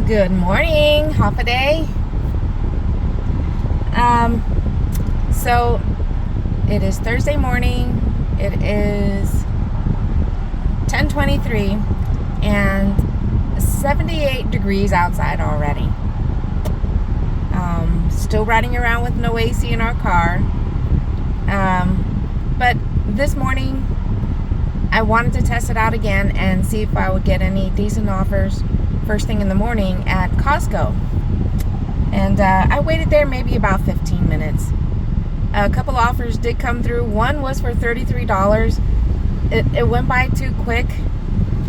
Good morning, half a day. So it is Thursday morning. It is 10:23 and 78 degrees outside already. Still riding around with no AC in our car. But this morning I wanted to test it out again and see if I would get any decent offers first thing in the morning at Costco. And I waited there maybe about 15 minutes. A couple offers did come through. One was for $33. It went by too quick.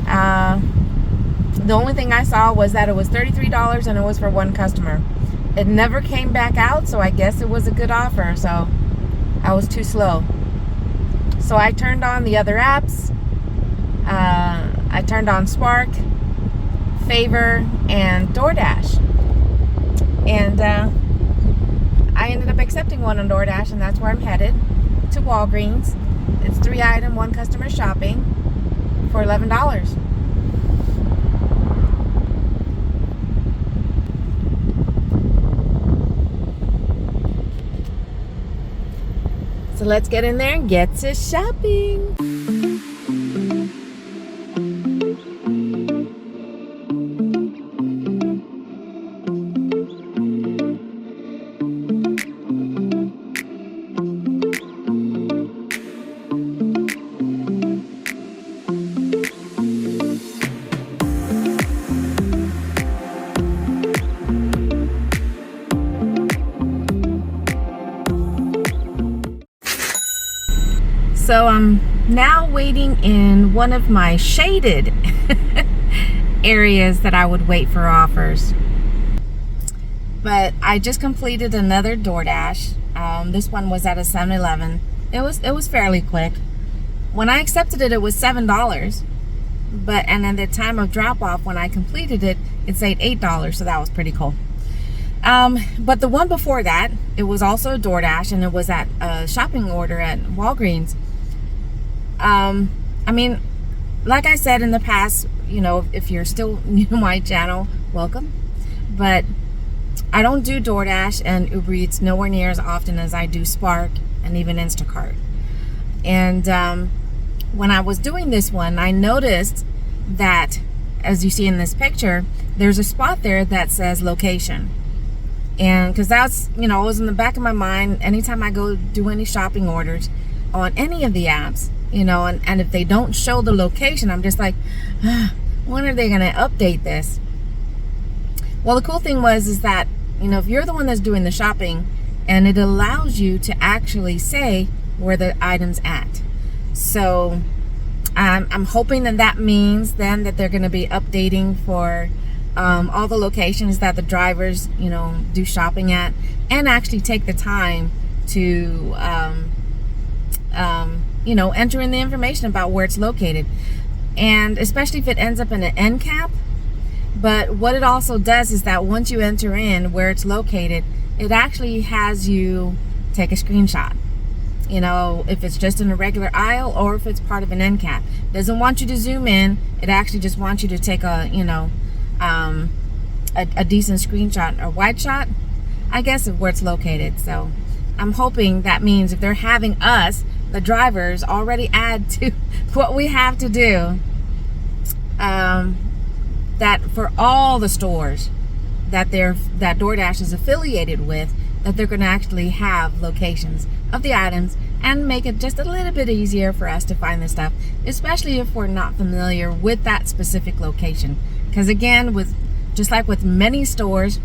The only thing I saw was that it was $33 and it was for one customer. It never came back out, so I guess it was a good offer. So I was too slow. So I turned on the other apps. I turned on Spark, Favor, and DoorDash. And I ended up accepting one on DoorDash, and that's where I'm headed, to Walgreens. It's 3-item, one customer shopping for $11. So let's get in there and get to shopping. So I'm now waiting in one of my shaded areas that I would wait for offers. But I just completed another DoorDash. This one was at a 7-Eleven. It was fairly quick. When I accepted it, it was $7. And at the time of drop off, when I completed it, it said $8. So that was pretty cool. But the one before that, it was also a DoorDash, and it was at a shopping order at Walgreens. I mean, like I said in the past, you know, if you're still new to my channel, welcome. But I don't do DoorDash and Uber Eats nowhere near as often as I do Spark and even Instacart. And when I was doing this one, I noticed that, as you see in this picture, there's a spot there that says location. And because that's, you know, it was in the back of my mind anytime I go do any shopping orders on any of the apps, you know, and if they don't show the location, I'm just like, when are they going to update this? Well, the cool thing is that, you know, if you're the one that's doing the shopping, and it allows you to actually say where the item's at. So I'm hoping that means then that they're going to be updating for all the locations that the drivers, you know, do shopping at, and actually take the time to you know, enter in the information about where it's located, and especially if it ends up in an end cap. But what it also does is that once you enter in where it's located, it actually has you take a screenshot, you know, if it's just in a regular aisle or if it's part of an end cap. It doesn't want you to zoom in. It actually just wants you to take a, you know, a decent screenshot or wide shot, I guess, of where it's located. So I'm hoping that means if they're having us, the drivers, already add to what we have to do, that for all the stores that DoorDash is affiliated with, that they're going to actually have locations of the items and make it just a little bit easier for us to find this stuff, especially if we're not familiar with that specific location. Because again, just like with many stores,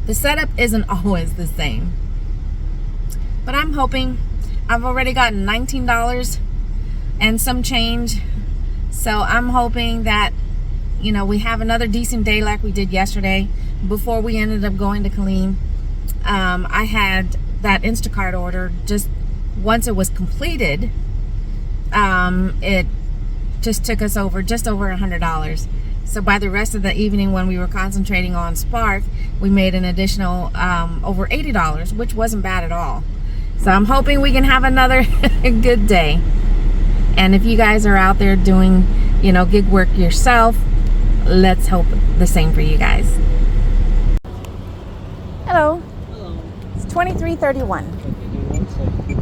the setup isn't always the same. But I'm hoping. I've already gotten $19 and some change. So I'm hoping that, you know, we have another decent day like we did yesterday before we ended up going to Killeen. I had that Instacart order just once it was completed. It just took us just over $100. So by the rest of the evening, when we were concentrating on Spark, we made an additional over $80, which wasn't bad at all. So I'm hoping we can have another good day. And if you guys are out there doing, you know, gig work yourself, let's hope the same for you guys. Hello. Hello. It's 23:31. Okay, give me 1 second.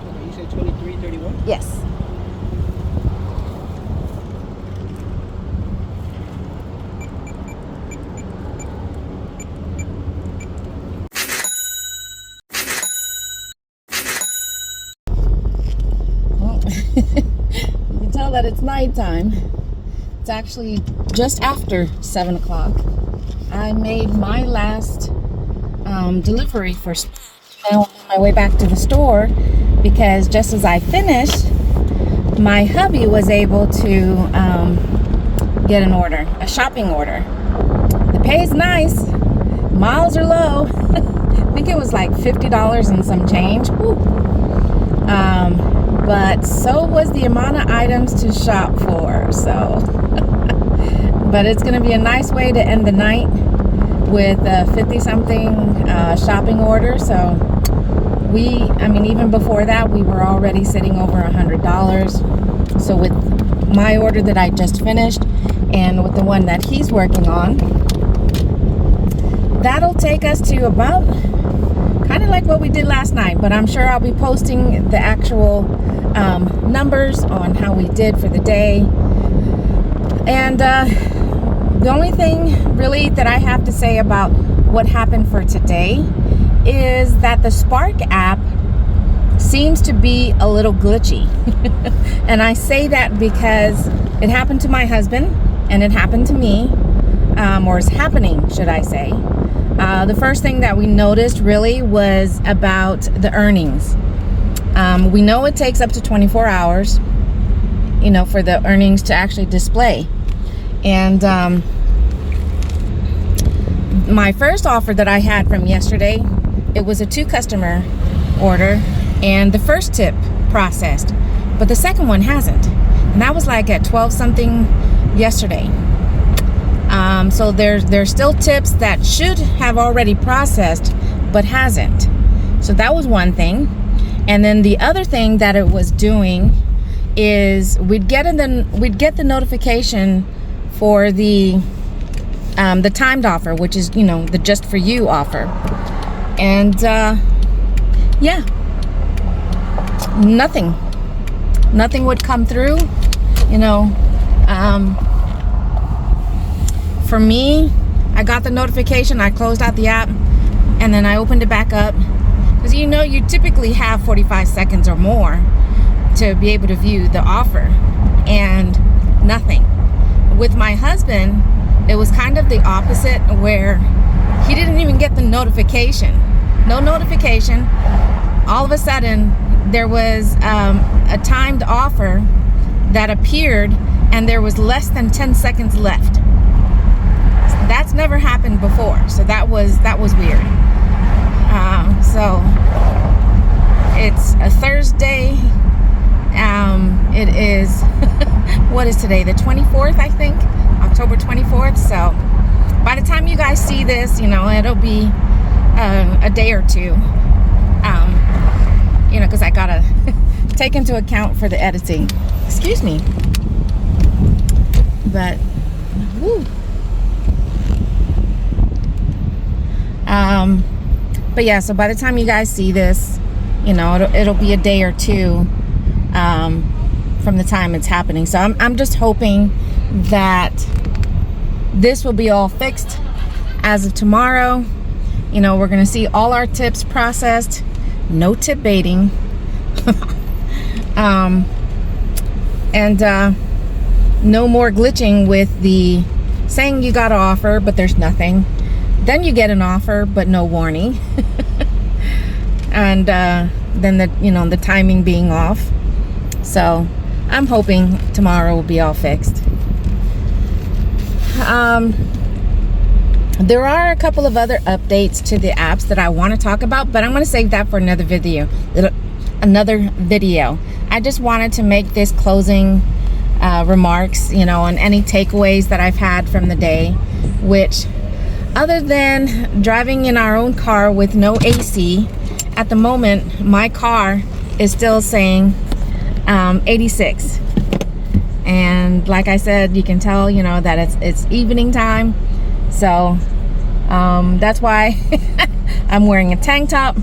Okay, you said 23:31? Yes. You can tell that it's nighttime. It's actually just after 7 o'clock. I made my last delivery for now on my way back to the store, because just as I finished, my hubby was able to get an order, a shopping order. The pay is nice, miles are low. I think it was like $50 and some change. Woo. But so was the amount of items to shop for. So, but it's going to be a nice way to end the night with a 50-something shopping order. So I mean, even before that, we were already sitting over $100. So with my order that I just finished and with the one that he's working on, that'll take us to about kind of like what we did last night. But I'm sure I'll be posting the actual numbers on how we did for the day. And the only thing really that I have to say about what happened for today is that the Spark app seems to be a little glitchy. And I say that because it happened to my husband and it happened to me, or is happening, should I say. The first thing that we noticed really was about the earnings. We know it takes up to 24 hours, you know, for the earnings to actually display. And my first offer that I had from yesterday, it was a 2-customer order, and the first tip processed, but the second one hasn't. And that was like at 12 something yesterday. So there's still tips that should have already processed, but hasn't. So that was one thing. And then the other thing that it was doing is we'd get the notification for the timed offer, which is, you know, the just for you offer. And yeah, nothing would come through, you know. For me, I got the notification, I closed out the app, and then I opened it back up, because you know you typically have 45 seconds or more to be able to view the offer, and nothing. With my husband, it was kind of the opposite, where he didn't even get the notification. No notification. All of a sudden, there was a timed offer that appeared, and there was less than 10 seconds left. That's never happened before, so that was weird. So it's a Thursday. It is what is today? The 24th, I think, October 24th. So by the time you guys see this, you know, it'll be a day or two. You know, because I gotta take into account for the editing. Excuse me. But woo. But yeah, so by the time you guys see this, you know, it'll be a day or two from the time it's happening. So I'm just hoping that this will be all fixed as of tomorrow. You know, we're gonna see all our tips processed, no tip baiting. And no more glitching with the saying you got an offer but there's nothing, then you get an offer but no warning. And then the timing being off. So I'm hoping tomorrow will be all fixed. There are a couple of other updates to the apps that I want to talk about, but I'm going to save that for another video. I just wanted to make this closing remarks, you know, on any takeaways that I've had from the day, which other than driving in our own car with no AC at the moment, my car is still saying 86. And like I said, you can tell, you know, that it's evening time. So that's why I'm wearing a tank top,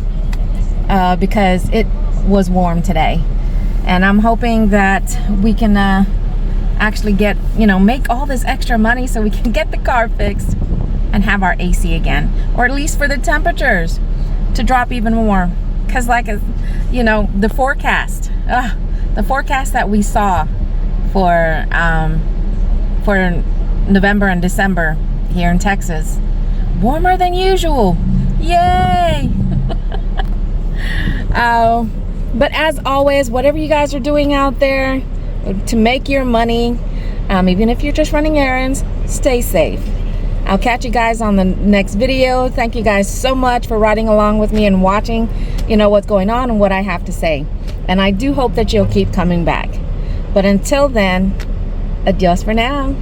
because it was warm today. And I'm hoping that we can actually get, you know, make all this extra money so we can get the car fixed and have our AC again, or at least for the temperatures to drop even more. Because like, you know, the forecast that we saw for November and December here in Texas, warmer than usual. Yay! But as always, whatever you guys are doing out there to make your money, even if you're just running errands, stay safe. I'll catch you guys on the next video. Thank you guys so much for riding along with me and watching, you know, what's going on and what I have to say. And I do hope that you'll keep coming back. But until then, adios for now.